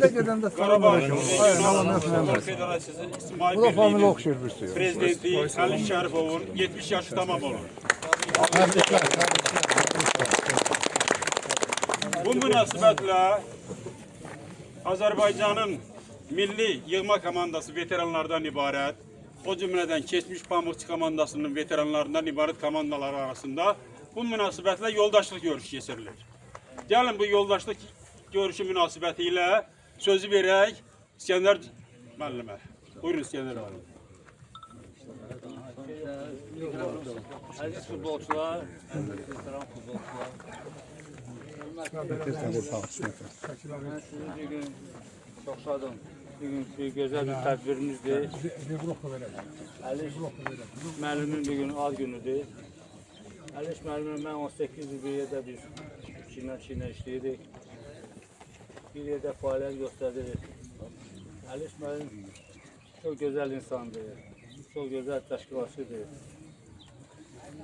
Gelende gidende Qarabağ Qarabağ Federasiyası İsmail Bu da familya Birliği'nin oxşur bir şey. prezidenti Ali Şərifovun 70 yaşı tamam olur. Bu münasibətlə Azərbaycanın milli yığma komandası veteranlardan ibarət, o cümlədən keçmiş Pamukçu komandasının veteranlarından ibarət komandaları arasında bu münasibətlə yoldaşlıq görüşü keçirilir. Gəlin bu yoldaşlıq görüşü münasibəti ilə sözü verək İskəndər müəllimə. Buyurun İskəndər müəllim. Aziz futbolcular, veteran futbolcular. Ben sizi bugün çok şadım. Bugünkü güzel bir tədbirimizdir. Əliş müəllimin bugün ad günüdür. Əliş müəllimlə mən 18 il bir yerdə biz çiynə işləyirdik. Bir yerdə fəaliyyət göstəririk. Əliş müəllim çok güzel insandır. Çok güzel təşkilatçıdır.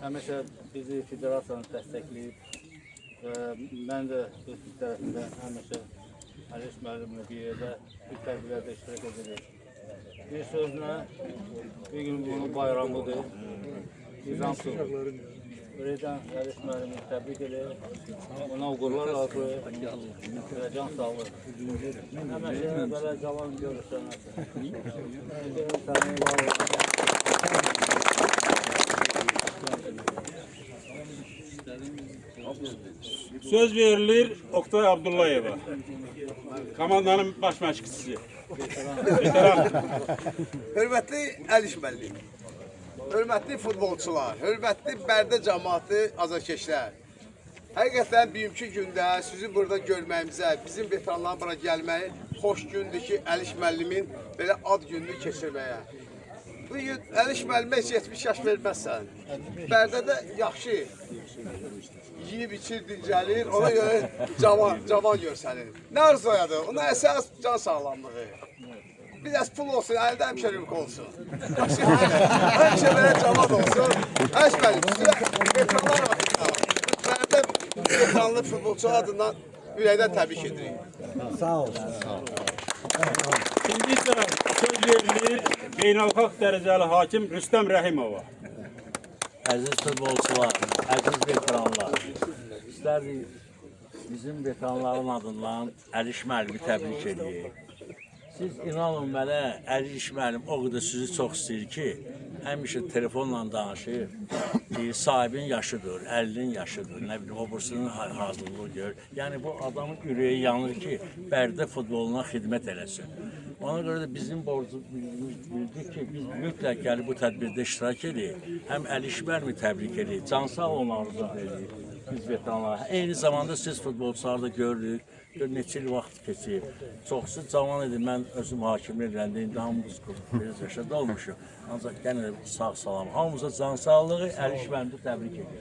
Həmişə bizi federasiyanı dəstəkləyib. Mən də öz tərəfimdən həmişə Əliş müəllimlə bir yerdə bir tədbirlərdə iştirak edirik. Bir sözlə, bir gün bunun bayramıdır. Biz hamısı Ürəkdən Əliş müəllimi təbrik edir. Ona uğurlar arzulayır. Can sağlıq. Həmişə belə cavan görürsən. Söz verilir Oktay Abdullayeva. Komandanın baş məşqçisi. Veteran. Hörmətli Əliş müəllim, hörmətli futbolçular, hörmətli Bərdə cəmaatı, azarkeşlər. Həqiqətən bugünkü gündə sizi burada görməyimizə, bizim veteranların bura gəlməyi xoş gündür ki, Əliş müəllimin belə ad gününü keçirməyə. Bu gün Əliş müəllimə heç 70 yaş verməzsən. Bərdədə yaxşı yiyib içir, dincəlir, ona görə cavan görsənir. Nə arzuyadır? Ona əsas can sağlamlığı. Bir də pul olsun, əldə həmişə rübq olsun. Həmişə belə cavan olsun. Əliş müəllim, sizə veteranlar adından, Bərdə veteranlı futbolçu adından ürəkdən təbrik edirik. Sağ ol. İkinci isə söz verilir beynəlxalq dərəcəli hakim Rüstəm Rəhimova. Əziz futbolçular, əziz veteranlar, istərdik bizim veteranların adından Əliş müəllimi təbrik edeyim. Siz inanın mənə, Əliş müəllim o qədər sizi çox istəyir ki, həmişə telefonla danışır, sahibin yaşıdır, 50'nin yaşıdır, nə bilim, obursunun hazırlığı gör. Yəni bu adamın ürəyi yanır ki, Bərdə futboluna xidmət eləsin. Ona görə də bizim borcumuz bildik ki, biz mütləq gəlib bu tədbirdə iştirak edirik. Həm Əliş müəllimi təbrik edirik, cansağ olun arzu edirik biz veteranlar. Eyni zamanda siz futbolçuları da görürük. Gör neçə il vaxt keçir. Çoxsu cavan idi. Mən özüm hakimlik edəndə indi hamımız 41 yaşında olmuşuq. Ancaq yenə sağ salam. Hamımıza can sağlığı, Əliş müəllimi təbrik edirəm.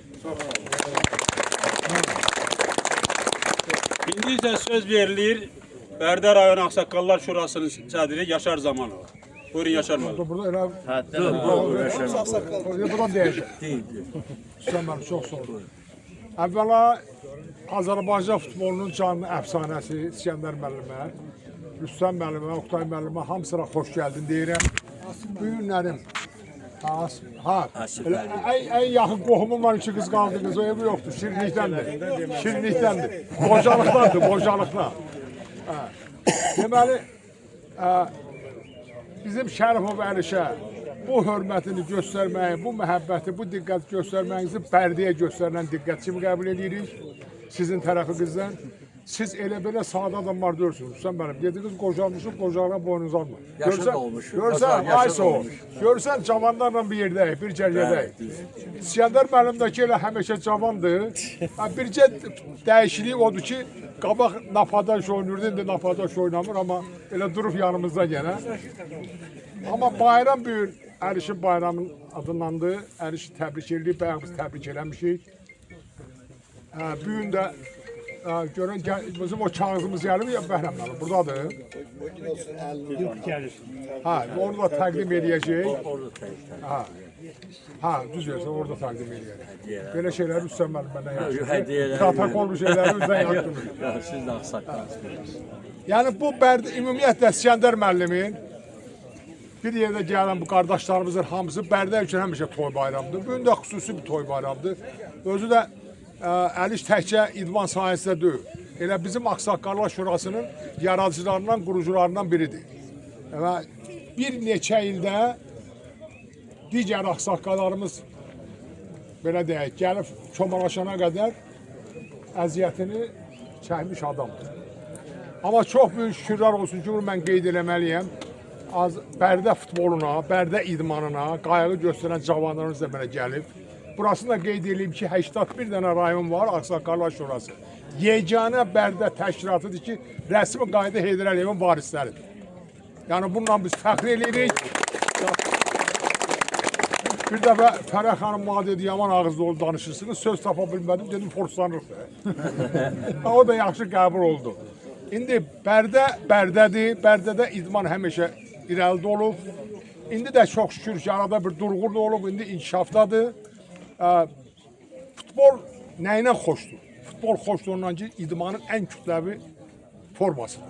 İndi isə söz verilir Bərdə rayon Ağsaqqallar Şurasının sədri Yaşar Zamanova. Buyurun Yaşar müəllim. Burada elə buradan deyəcək. Sen çok sağ ol. Əvvəla Azərbaycan futbolunun canlı əfsanəsi İskəndər müəllimə, Rüstəm müəllimə, Oktay müəllimə hamısına xoş gəldin deyirəm. Bu günlərim ən yaxın qohumum var, 2 qız qaldınız, o evi yoxdur, şirinlikdəndir, qocalıqdan. Deməli, bizim Şərifov Əlişə bu hörmətini göstərməyi, bu məhəbbəti, bu diqqəti göstərməyinizi Bərdəyə göstərilən diqqət kimi qəbul edirik sizin tərəfinizdən. Siz elə belə sadə adamlar deyilsiniz. Sən mənim dediniz qocalmışım, qocalığa boynunuz alma. Görsən, ay soğuk. Görsən, cavanlarla bir yerdəyik, bir cərgədəyik. İskəndər müəllim də ki, elə həmişə cavandır. Bircə dəyişikliyi odur ki, qabaq Napadaş oynayırdı, indi Napadaş oynamır, amma elə durub yanımızda gene. Amma bayram bir gün Əlişin bayramın adındandır. Əlişi təbrik edilib, biz təbrik eləmişik. Bu gün də görün bizim o kağıdımız gəlib ya Bəhrəm müəllim burdadır. Ha, onu da təqdim edəcək. Ha. Ha, düz yersə orada təqdim edəcək. Belə şeyləri Rüstəm müəllim məndən yaxşı. Protokol bir şeyləri bizdən yaxşı. Siz də ağsaqqalsınız. Yəni bu Bərdə ümumiyyətlə İskəndər müəllimin bir yerdə gələn bu qardaşlarımızın hamısı Bərdə üçün həmişə toy bayramıdır. Bu gün də xüsusi bir toy bayramıdır. Özü də Əliş təkcə idman sahəsində deyil. Elə bizim Ağsaqqallar Şurasının yaradıcılarından, qurucularından biridir. Və bir neçə ildə digər ağsaqqallarımız belə deyək, gəlib çomalaşana qədər əziyyətini çəkmiş adamdır. Amma çox böyük şükürlər olsun ki, bunu mən qeyd eləməliyəm. Bərdə futboluna, Bərdə idmanına qayğı göstərən cavanlarımız da belə gəlib. Burasını da qeyd edeyim ki, 81 dənə rayon var Ağsaqqallar Şurası. Yeganə Bərdə təşkilatıdır ki, rəsmi qayda Heydər Əliyevin varisləridir. Yəni bununla biz fəxr edirik. Bir dəfə Fərəh xanım mənə dedi, yaman ağızlı oldu danışırsınız, söz tapa bilmədim, dedim forslanırıq. O da yaxşı qəbul oldu. İndi Bərdə Bərdədir, Bərdədə idman həmişə irəlidə olub. İndi də çox şükür ki, arada bir durğun da olub, indi inkişafdadır. Futbol nəyinə xoşdur? Futbol xoşdur ondan ki, idmanın ən kütləvi formasıdır.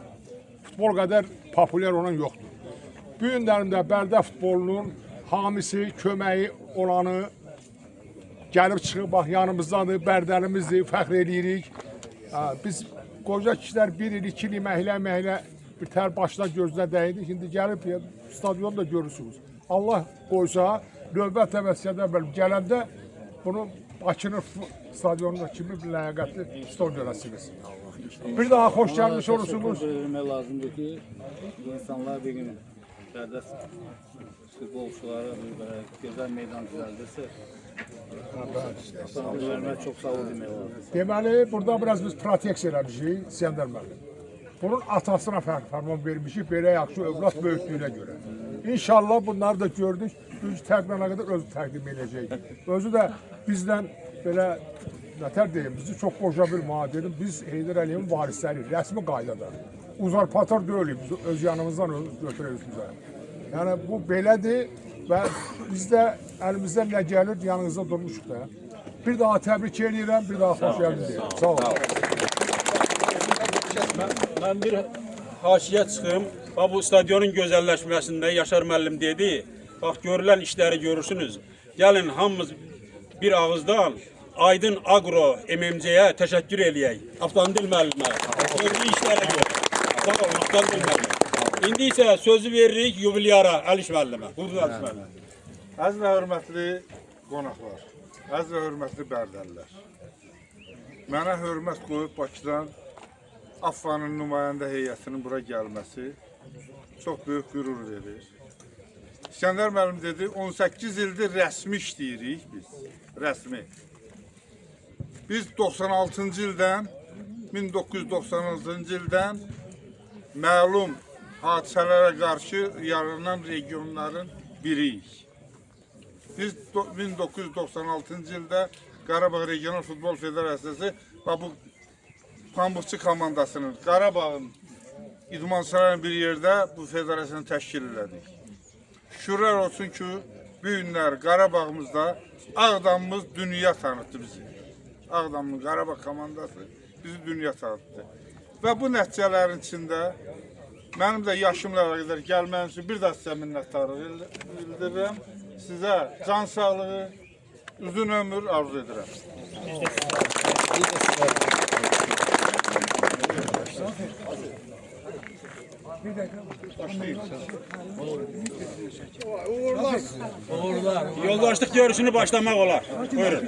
Futbol qədər populyar olan yoxdur. Bu günlərində Bərdə futbolunun hamisi, köməyi olanı gəlib çıxıb, bax yanımızdadır, Bərdəlimizdir, fəxr edirik. Biz qoca kişilər 1 il, 2 il məhlə bir tər başına gözünə dəydik. Şimdi gəlib stadionu da görürsünüz. Allah qoysa, növbət təvəssiyədə gələndə bunu Bakının stadionunda kimi bir ləyaqətli stol görəsiniz. Bir daha xoş gəlmiş olursunuz. Bilmək lazımdır ki, insanlar bir gün Bərdə futbolçulara bir gözəl meydan düzəldirsə, çox sağ ol demək lazım. Deməli, burada biraz biz proteksiya eləmişik, İskəndər müəllim. Bunun atasına fərman vermişik, belə yaxşı övlad böyüklüyünə görə. İnşallah bunları da gördük, düz təqdirə qədər özü təqdim edəcək. Özü də bizdən belə, nətər deyim, bizi çox qoca bir dedim, biz Heydər Əliyevin varisləri, rəsmi qaydada. Uzarpator deyilik, biz öz yanımızdan götürürük bizə. Yəni bu belədir və biz də əlimizdən nə gəlir, yanınızda durmuşuq da. Bir daha təbrik edirəm, bir daha xoş gəldiniz deyirəm. Sağ olun. Mən bir haşiyə çıxım. Bu stadionun gözəlləşməsində Yaşar müəllim dedi, bax görülən işləri görürsünüz. Gəlin hamımız bir ağızdan Aydın Agro MMC-yə təşəkkür eləyək. Avtomobil müəllimə. Gördüyü işlərə görə. Sağ olun, avtomobil müəllimə. İndi isə sözü veririk yubilyara Əliş müəllimə. Buyurun Əliş müəllimə. Əziz və hörmətli qonaqlar, əziz və hörmətli Bərdəlilər. Mənə hörmət qoyub Bakıdan AFFA'nın nümayəndə heyətinin bura gəlməsi çox böyük qürur verir. İskəndər müəllim dedi, 18 ildir rəsmi işləyirik biz, rəsmi. Biz 96-cı ildən, 1996-cı ildən məlum hadisələrə qarşı yaranan regionların biriyik. Biz 1996-cı ildə Qarabağ Regional Futbol Federasiyası və bu pambıqçı komandasının Qarabağın idman sarayının bir yerdə bu federasiyanı təşkil elədik. Şükürlər olsun ki, bu günlər Qarabağımızda Ağdamımız dünya tanıtdı bizi. Ağdamın Qarabağ komandası bizi dünya tanıtdı. Və bu nəticələrin içində mənim də yaşımla qədər gəlməyim üçün bir daha sizə minnətdarlıq bildirirəm. Sizə can sağlığı, uzun ömür arzu edirəm. Yoldaşlıq görüşünü başlamaq olar. Buyurun.